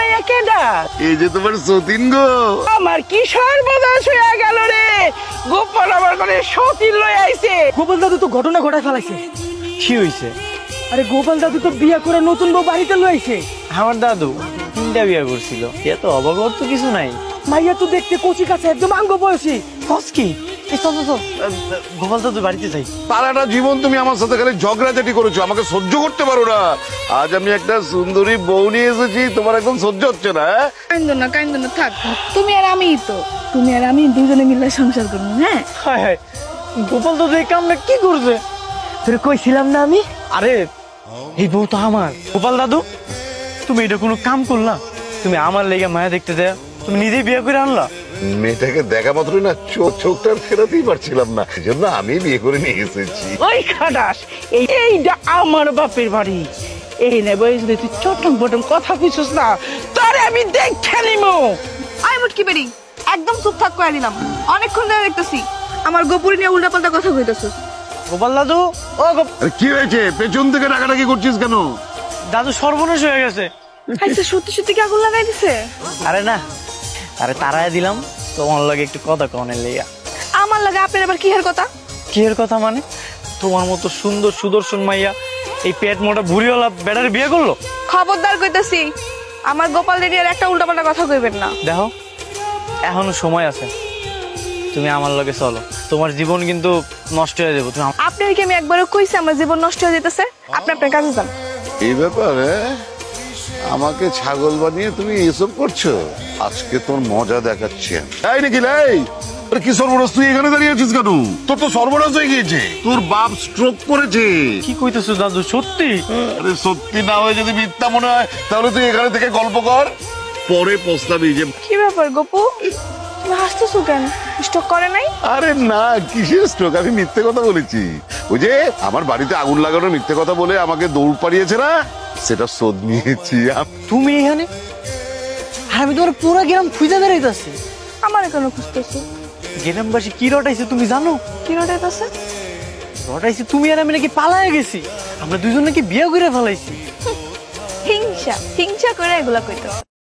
মাইয়া কেডা? এই যে তোমার সতীন গো। আমার কি সর্বনাশ হয়ে গেল রে, গোপাল আমার ঘরে সতীন লই আইছে। গোপাল দাদু তো ঘটনা ঘটায় ফেলাইছে। কি হইছে? আরে গোপাল দাদু তো বিয়া করে নতুন বউ বাড়িতে লইছে। আমার দাদু 3টা বিয়া করছিল, এত অবাক হওয়ার তো কিছু নাই। মাইয়া তো দেখতে কচি কাছে একদম আঙ্গ বয়সী। কস কি? এই চল চল চল, গোপাল দাদু বাড়িতে যাই। সারাটা জীবন তুমি আমার সাথে খালি ঝগড়াঝাটি করেছো, আমাকে সহ্য করতে পারো না। আজ আমি একটা সুন্দরী বউ নিয়ে এসেছি, তোমার একদম সহ্য হচ্ছে না। কাইন্দ না থাক, তুমি আর আমিই তো, তুমি আর আমি দুজনে মিলে সংসার করবো। হ্যাঁ হায় হায়, গোপাল দাদু এই কামটা কি করছে? তোরে কইছিলাম না আমি? আরে এই বউ তো আমার। গোপাল দাদু, তুমি এটা কোনো কাম করলা? তুমি আমার লেগে মায়া দেখতে দেয়া, তুমি নিজেই বিয়ে করে আনলা। মেয়েটাকে দেখা মাত্রই না চোখটা ফেরাতেই পারছিলাম না, এই জন্য আমি বিয়ে করে নিয়ে এসেছি। ওই খাটাস, এইটা আমার বাপের বাড়ি। এই নেব, যদি তুই চটম বটম কথা কইছস না, তারে আমি দেখে নিমু। আই মুটকি বেরি, একদম চুপ থাক করে দিলাম। অনেকক্ষণ ধরে দেখতেছি আমার গোপুরি নিয়ে উল্টাপাল্টা কথা কইতেছস। গোপাল দাদু, ও আরে কি হয়েছে? পেছন থেকে ডাকাডাকি করছিস কেন? দাদু সর্বনাশ হয়ে গেছে। আচ্ছা সত্যি সত্যি কি আগুন লাগাই দিছে? আরে না, আরে তারাই দিলাম তোমার লাগে একটু কথা কনের লেগা। আমার লাগে আপনার আবার কি এর কথা? কি এর কথা মানে? তোমার মতো সুন্দর সুদর্শন মাইয়া এই পেট মোটা ভুড়িওয়ালা বেটার বিয়ে করলো? খবরদার কইতাছি, আমার গোপাল রেডি আর একটা উল্টাপাল্টা কথা কইবেন না। দেখো, এখনো সময় আছে, তুমি আমার লগে চলো, তোমার জীবন কিন্তু নষ্ট হয়ে যাবে। তুমি আপনার কি আমি একবারও কইছি আমার জীবন নষ্ট হয়ে যেতেছে? আপনি আপনার কাজে যান। এই ব্যাপারে আমাকে ছাগল বানিয়ে তুমি এসব করছো? আজকে তোর মজা দেখাচ্ছি। তাই নাকি? লাই আরে কি সর্বনাশ, তুই এখানে দাঁড়িয়ে আছিস কেন? তোর তো সর্বনাশ হয়ে গিয়েছে, তোর বাপ স্ট্রোক করেছে। কি কইতেছো দাদু? সত্যি? আরে সত্যি না হয়ে যদি মিথ্যা মনে হয়, তাহলে তুই এখানে থেকে গল্প কর, পরে পস্তাবি যে। কি ব্যাপার গোপু, তুমি হাসতেছো কেন? স্টক করে নাই? আরে না, কিসের স্ট্রোক? আমি মিথ্যে কথা বলেছি। ওই যে আমার বাড়িতে আগুন লাগানোর মিথ্যে কথা বলে আমাকে দৌড় পাড়িয়েছে না, সেটা শোধ নিয়েছি। তুমি এখানে? আর আমি তোমার পুরো গ্রাম খুঁজে বেড়াইতেছি। আমার কেন খুঁজতেছো? গ্রামবাসী কি রটাইছে তুমি জানো? কি রটাইতেছে? রটাইছে তুমি আর আমি নাকি পালায়ে গেছি, আমরা দুজন নাকি বিয়ে করে ফেলাইছি। হিংসা হিংসা করে এগুলা কইতেছে।